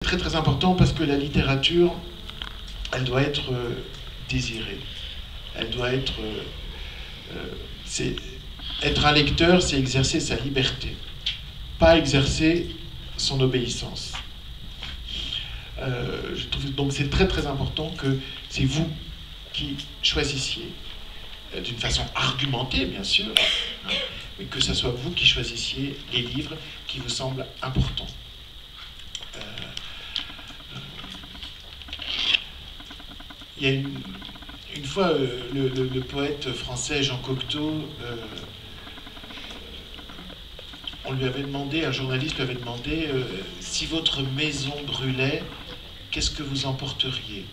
très très important parce que la littérature, elle doit être désirée. Elle doit être... être un lecteur, c'est exercer sa liberté, pas exercer son obéissance. Je trouve, donc c'est très très important que c'est vous qui choisissiez, d'une façon argumentée bien sûr, hein, mais que ce soit vous qui choisissiez les livres qui vous semblent importants. Il y a une fois, le poète français Jean Cocteau, on lui avait demandé, un journaliste lui avait demandé si votre maison brûlait, qu'est-ce que vous emporteriez?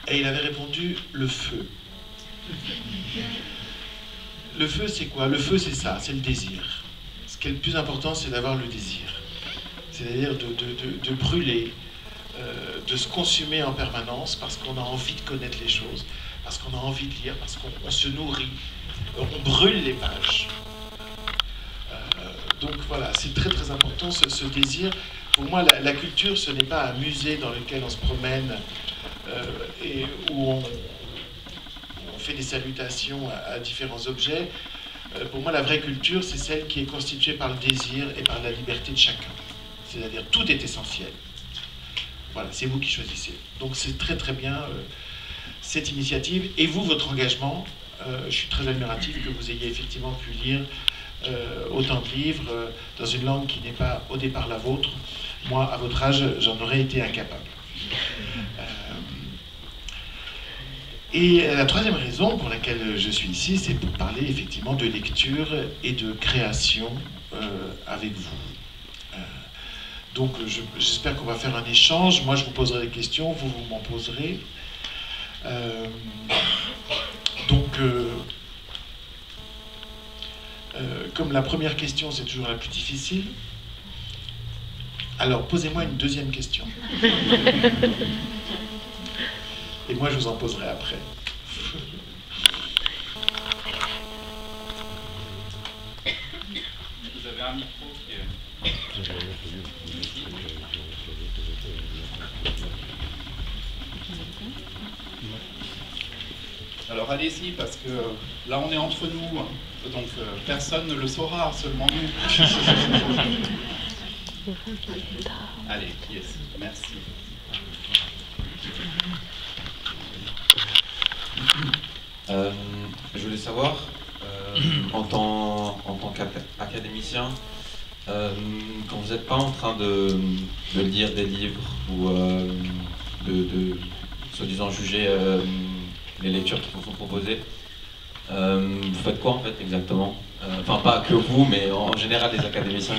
Et il avait répondu le feu. Le feu, c'est quoi? Le feu, c'est ça, c'est le désir. Ce qui est le plus important, c'est d'avoir le désir. C'est-à-dire de brûler, de se consumer en permanence parce qu'on a envie de connaître les choses, parce qu'on a envie de lire, parce qu'on se nourrit, on brûle les pages. Donc voilà, c'est très très important ce désir. Pour moi, la culture, ce n'est pas un musée dans lequel on se promène et où on fait des salutations à différents objets. Pour moi, la vraie culture, c'est celle qui est constituée par le désir et par la liberté de chacun. C'est-à-dire, tout est essentiel. Voilà, c'est vous qui choisissez. Donc c'est très très bien cette initiative. Et vous, votre engagement, je suis très admiratif que vous ayez effectivement pu lire autant de livres dans une langue qui n'est pas au départ la vôtre. Moi, à votre âge, j'en aurais été incapable. Et la troisième raison pour laquelle je suis ici, c'est pour parler effectivement de lecture et de création avec vous. Donc j'espère qu'on va faire un échange. Moi, je vous poserai des questions, vous m'en poserez. Comme la première question, c'est toujours la plus difficile, alors posez-moi une deuxième question. Et moi, je vous en poserai après. Vous avez un micro qui est... Alors allez-y, parce que là on est entre nous, donc personne ne le saura, seulement nous. Allez, yes, merci. Je voulais savoir, en tant qu'académicien, quand vous n'êtes pas en train de lire des livres ou de soi-disant juger les lectures qui vous sont proposées, vous faites quoi en fait exactement? Enfin, pas que vous, mais en général les académiciens.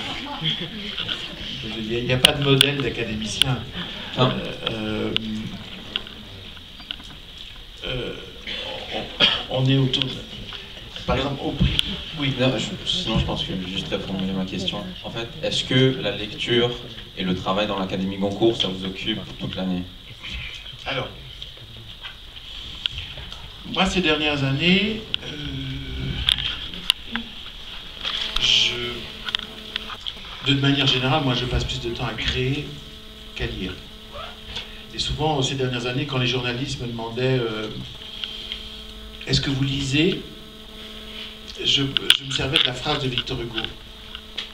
Il n'y a pas de modèle d'académicien. On est autour de... Par exemple, au prix. Oui. Non, sinon, je pense que juste répondre à ma question. En fait, est-ce que la lecture et le travail dans l'Académie Goncourt, ça vous occupe toute l'année? Alors, moi, ces dernières années, de manière générale, moi, je passe plus de temps à créer qu'à lire. Et souvent, ces dernières années, quand les journalistes me demandaient est-ce que vous lisez, je me servais de la phrase de Victor Hugo.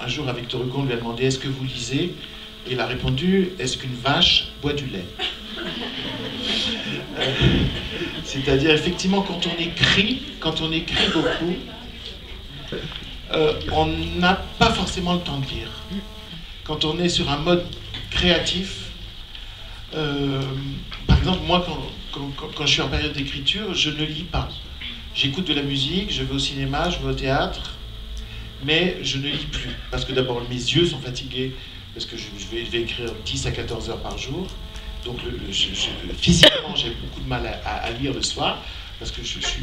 Un jour, à Victor Hugo, on lui a demandé est-ce que vous lisez, et il a répondu est-ce qu'une vache boit du lait? C'est-à-dire, effectivement, quand on écrit beaucoup, on n'a pas forcément le temps de lire. Quand on est sur un mode créatif, par exemple, moi, quand je suis en période d'écriture, je ne lis pas. J'écoute de la musique, je vais au cinéma, je vais au théâtre, mais je ne lis plus. Parce que d'abord, mes yeux sont fatigués, parce que je vais écrire 10 à 14 heures par jour. Donc, physiquement, j'ai beaucoup de mal à lire le soir, parce que je suis...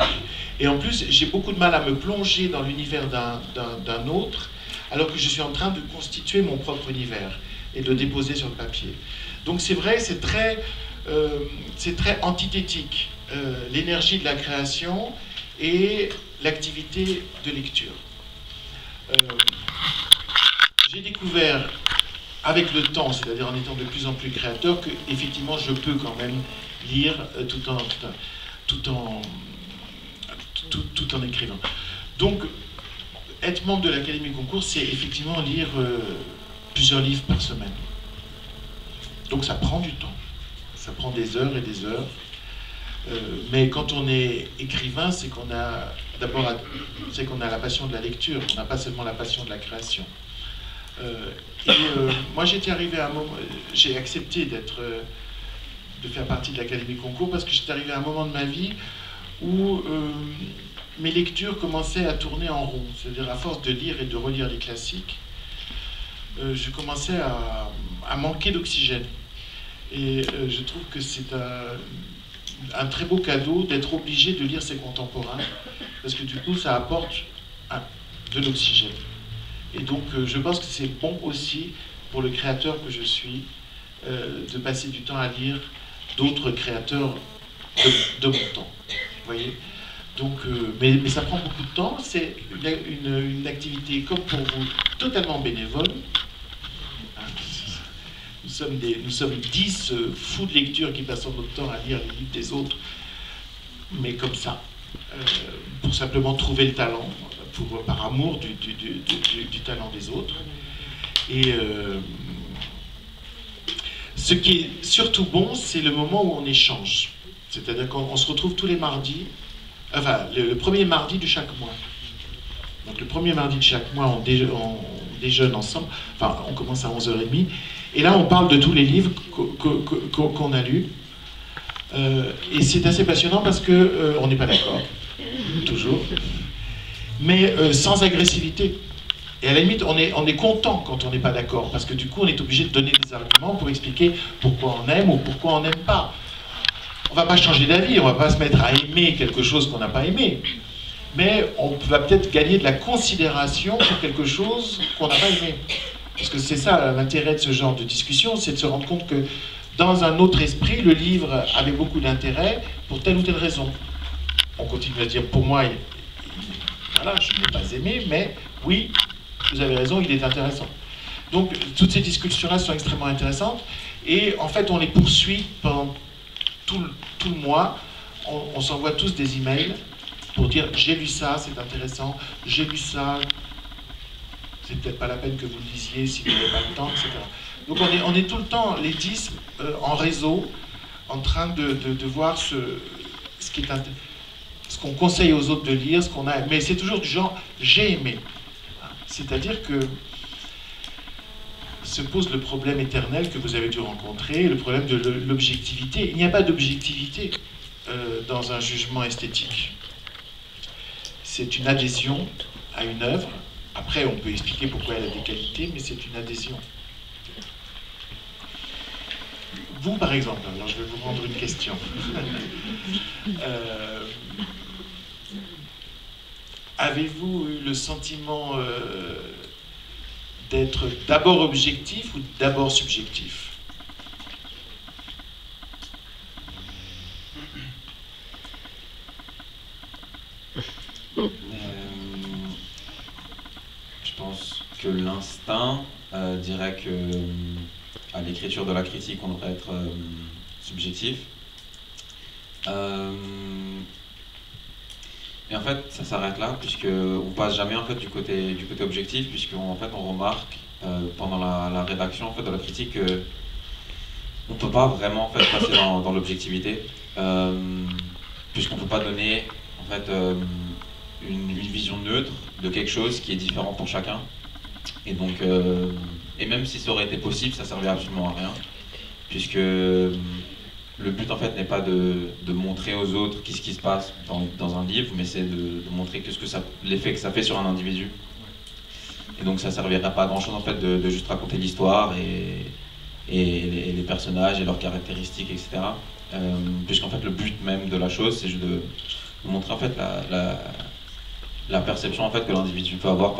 Et en plus, j'ai beaucoup de mal à me plonger dans l'univers d'un autre, alors que je suis en train de constituer mon propre univers et de le déposer sur le papier. Donc c'est vrai, c'est très antithétique, l'énergie de la création et l'activité de lecture. J'ai découvert avec le temps, c'est-à-dire en étant de plus en plus créateur, que effectivement je peux quand même lire tout en écrivant. Donc, être membre de l'Académie Goncourt, c'est effectivement lire plusieurs livres par semaine. Donc ça prend du temps, ça prend des heures et des heures. Mais quand on est écrivain, c'est qu'on a d'abord qu'on a la passion de la lecture, on n'a pas seulement la passion de la création. Moi j'étais arrivé à un moment, j'ai accepté de faire partie de l'Académie Goncourt parce que j'étais arrivé à un moment de ma vie où mes lectures commençaient à tourner en rond, c'est-à-dire à force de lire et de relire les classiques, je commençais à manquer d'oxygène. Et je trouve que c'est un très beau cadeau d'être obligé de lire ses contemporains, parce que du coup ça apporte de l'oxygène. Et donc je pense que c'est bon aussi pour le créateur que je suis de passer du temps à lire d'autres créateurs de mon temps. Vous voyez ? Donc, mais ça prend beaucoup de temps, c'est une activité comme pour vous totalement bénévole. Nous sommes 10 fous de lecture qui passons notre temps à lire les livres des autres, mais comme ça, pour simplement trouver le talent, par amour du talent des autres. Et ce qui est surtout bon, c'est le moment où on échange. C'est-à-dire qu'on se retrouve tous les mardis, enfin le premier mardi de chaque mois. Donc le premier mardi de chaque mois, on déjeune ensemble, enfin on commence à 11h30, et là on parle de tous les livres qu'on a lus. Et c'est assez passionnant parce qu'on n'est pas d'accord, toujours, mais sans agressivité. Et à la limite, on est content quand on n'est pas d'accord, parce que du coup on est obligé de donner des arguments pour expliquer pourquoi on aime ou pourquoi on n'aime pas. On ne va pas changer d'avis, on ne va pas se mettre à aimer quelque chose qu'on n'a pas aimé. Mais on va peut-être gagner de la considération pour quelque chose qu'on n'a pas aimé. Parce que c'est ça l'intérêt de ce genre de discussion, c'est de se rendre compte que dans un autre esprit, le livre avait beaucoup d'intérêt pour telle ou telle raison. On continue à dire, pour moi, voilà, je ne l'ai pas aimé, mais oui, vous avez raison, il est intéressant. Donc toutes ces discussions-là sont extrêmement intéressantes, et en fait on les poursuit pendant tout le mois. On s'envoie tous des emails pour dire j'ai lu ça, c'est intéressant, j'ai lu ça, c'est peut-être pas la peine que vous le lisiez si vous n'avez pas le temps, etc. Donc on est tout le temps, les 10, en réseau, en train de voir ce qu'on conseille aux autres de lire, ce qu'on a. Mais c'est toujours du genre j'ai aimé. C'est-à-dire que se pose le problème éternel que vous avez dû rencontrer, le problème de l'objectivité. Il n'y a pas d'objectivité dans un jugement esthétique. C'est une adhésion à une œuvre. Après, on peut expliquer pourquoi elle a des qualités, mais c'est une adhésion. Vous, par exemple, alors je vais vous rendre une question. Avez-vous eu le sentiment d'être d'abord objectif ou d'abord subjectif? Je pense que l'instinct dirait que à l'écriture de la critique, on devrait être subjectif. Et en fait, ça s'arrête là, puisqu'on passe jamais en fait, du côté objectif, puisqu'on en fait, on remarque pendant la rédaction en fait, de la critique qu'on ne peut pas vraiment en fait, passer dans l'objectivité, puisqu'on ne peut pas donner en fait, une vision neutre de quelque chose qui est différent pour chacun. Et donc, et même si ça aurait été possible, ça ne servait absolument à rien, puisque le but en fait n'est pas de montrer aux autres ce qui se passe dans un livre, mais c'est de montrer l'effet que ça fait sur un individu. Et donc ça ne servira pas à grand chose en fait de juste raconter l'histoire et les personnages et leurs caractéristiques, etc. Puisqu'en fait le but même de la chose, c'est juste de montrer en fait la perception en fait que l'individu peut avoir